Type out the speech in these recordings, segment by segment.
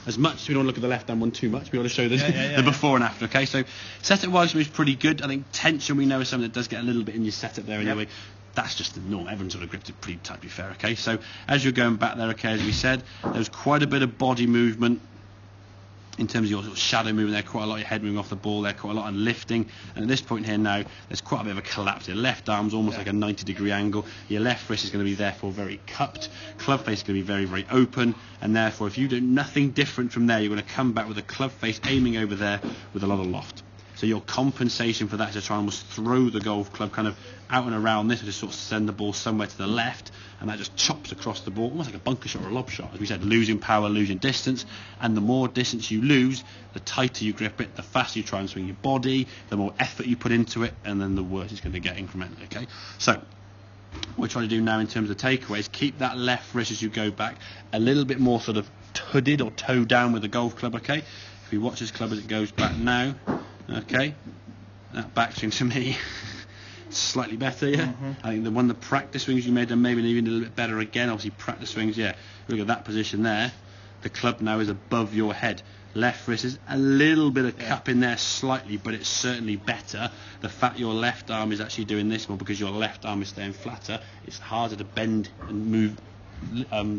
as much. We don't look at the left-hand one too much. We want to show the before and after, okay? So setup-wise, it's pretty good. I think tension, we know, is something that does get a little bit in your setup there anyway. That's just the norm. Everyone sort of gripped it pretty tight, to be fair, okay? So as you're going back there, okay, as we said, there's quite a bit of body movement in terms of your sort of shadow movement there, quite a lot of your head moving off the ball there, quite a lot on lifting. And at this point here now, there's quite a bit of a collapse. Your left arm's almost like a 90-degree angle. Your left wrist is going to be therefore very cupped. Club face is going to be very, very open. And therefore, if you do nothing different from there, you're going to come back with a club face aiming over there with a lot of loft. So your compensation for that is to try and almost throw the golf club kind of out and around this, or just sort of send the ball somewhere to the left, and that just chops across the ball, almost like a bunker shot or a lob shot. As we said, losing power, losing distance, and the more distance you lose, the tighter you grip it, the faster you try and swing your body, the more effort you put into it, and then the worse it's going to get incrementally, okay? So what we're trying to do now in terms of takeaways, keep that left wrist as you go back a little bit more sort of hooded or toe down with the golf club, okay? If we watch this club as it goes back now, okay, that backswing to me slightly better, I think the practice swings you made are maybe even a little bit better again. Obviously practice swings, look at that position there, the club now is above your head. Left wrist is a little bit of cup in there slightly, but it's certainly better. The fact your left arm is actually doing this more because your left arm is staying flatter, it's harder to bend and move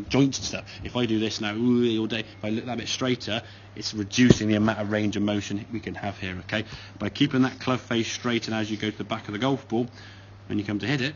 joints and stuff. If I do this now all day, if I look that bit straighter, it's reducing the amount of range of motion we can have here, okay? By keeping that club face straight and as you go to the back of the golf ball, when you come to hit it,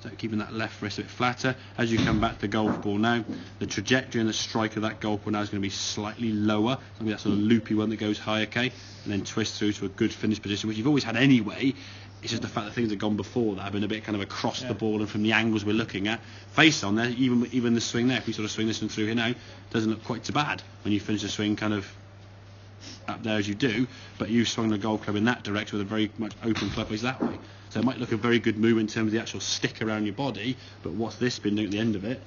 so keeping that left wrist a bit flatter, as you come back to the golf ball now, the trajectory and the strike of that golf ball now is going to be slightly lower. It's going to be that sort of loopy one that goes high, okay? And then twist through to a good finish position, which you've always had anyway. It's just the fact that things have gone before that have been a bit kind of across the ball, and from the angles we're looking at, face on there, even the swing there, if we sort of swing this one through here now, doesn't look quite so bad when you finish the swing kind of up there as you do, but you swung the golf club in that direction with a very much open club face that way. So it might look a very good move in terms of the actual stick around your body, but what's this been doing at the end of it?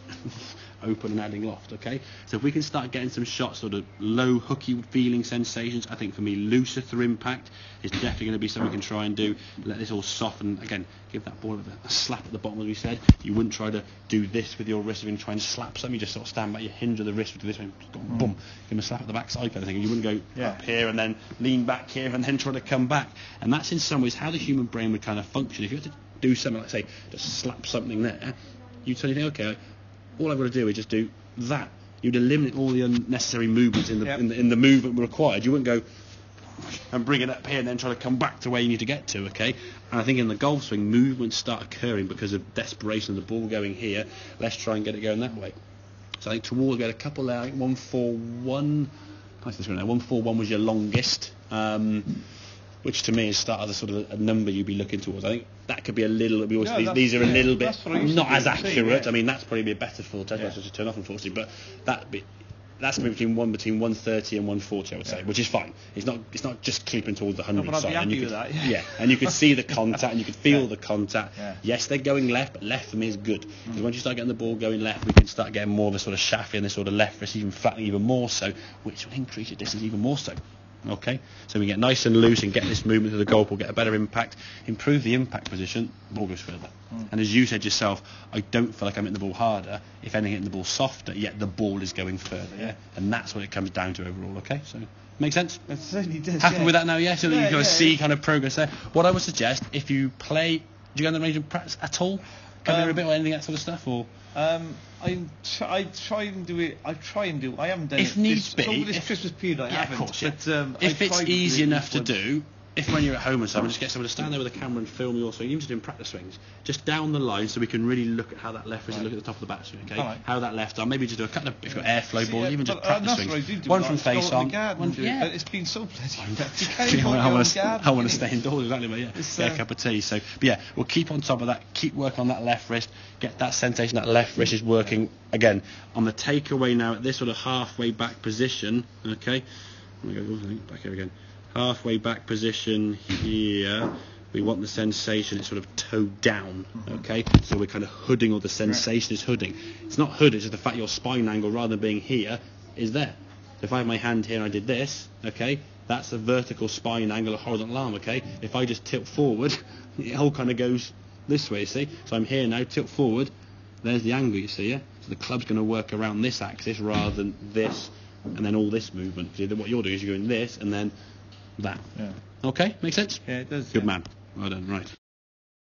Open and adding loft, okay? So if we can start getting some shots, sort of low hooky feeling sensations, I think for me looser through impact is definitely going to be something we can try and do. Let this all soften. Again, give that ball a slap at the bottom, as we said. You wouldn't try to do this with your wrist when you try and slap something. You just sort of stand back, you hinge of the wrist with this one, boom, give him a slap at the backside kind of thing. You wouldn't go up here and then lean back here and then try to come back. And that's in some ways how the human brain would kind of function. If you had to do something like, say, just slap something there, you'd suddenly think, okay, all I've got to do is just do that. You'd eliminate all the unnecessary movements in the movement required. You wouldn't go and bring it up here and then try to come back to where you need to get to, okay? And I think in the golf swing, movements start occurring because of desperation of the ball going here. Let's try and get it going that way. So I think towards, we had a couple there, I think 141. Nice this one now. 141 was your longest, which to me is start as a sort of a number you'd be looking towards. I think that could be a little. These are a little bit not as accurate. I mean, that's probably be a better full test. That's just a turn off, unfortunately. But that's going to be between 130 and 140, I would say, which is fine. It's not just creeping towards the 100 side. And you could, and you could see the contact and you could feel the contact. Yes, they're going left, but left for me is good, because once you start getting the ball going left, we can start getting more of a sort of shaft in this sort of left wrist, even flattening even more so, which will increase your distance even more so. Okay, so we get nice and loose and get this movement to the golf ball, get a better impact, improve the impact position, the ball goes further. And as you said yourself, I don't feel like I'm hitting the ball harder, if anything, hitting the ball softer, yet the ball is going further, and that's what it comes down to overall, okay? So, make sense? It certainly does. Happy with that now, so that you can see kind of progress there. What I would suggest, if you play, do you go in the range of practice at all? Come here a bit or anything, that sort of stuff, or? I try and do it. I haven't done if it. Needs be, over this Christmas period, I haven't. Of course, but, if it's easy enough to do, if when you're at home and stuff, just get someone to stand there with a camera and film you also, even just doing practice swings, just down the line, so we can really look at how that left wrist, look at the top of the backswing, okay? Right. How that left arm, maybe just do a couple of, if you've got airflow balls, even just practice swings. One from face on. It's been so bloody. I want to stay indoors, exactly, but get a cup of tea. So, but we'll keep on top of that, keep working on that left wrist, get that sensation that left wrist is working again on the takeaway now at this sort of halfway back position, okay? Back here again. Halfway back position here, we want the sensation, it's sort of toe down, okay? So we're kind of hooding, or the sensation is hooding. It's not hood, it's just the fact your spine angle, rather than being here, is there. So if I have my hand here and I did this, okay, that's a vertical spine angle, a horizontal arm, okay? If I just tilt forward, it all kind of goes this way, see? So I'm here now, tilt forward, there's the angle, you see, So the club's going to work around this axis rather than this and then all this movement. What you're doing is you're doing this and then that. Yeah. Okay, makes sense? Yeah, it does. Good man. Well done, right.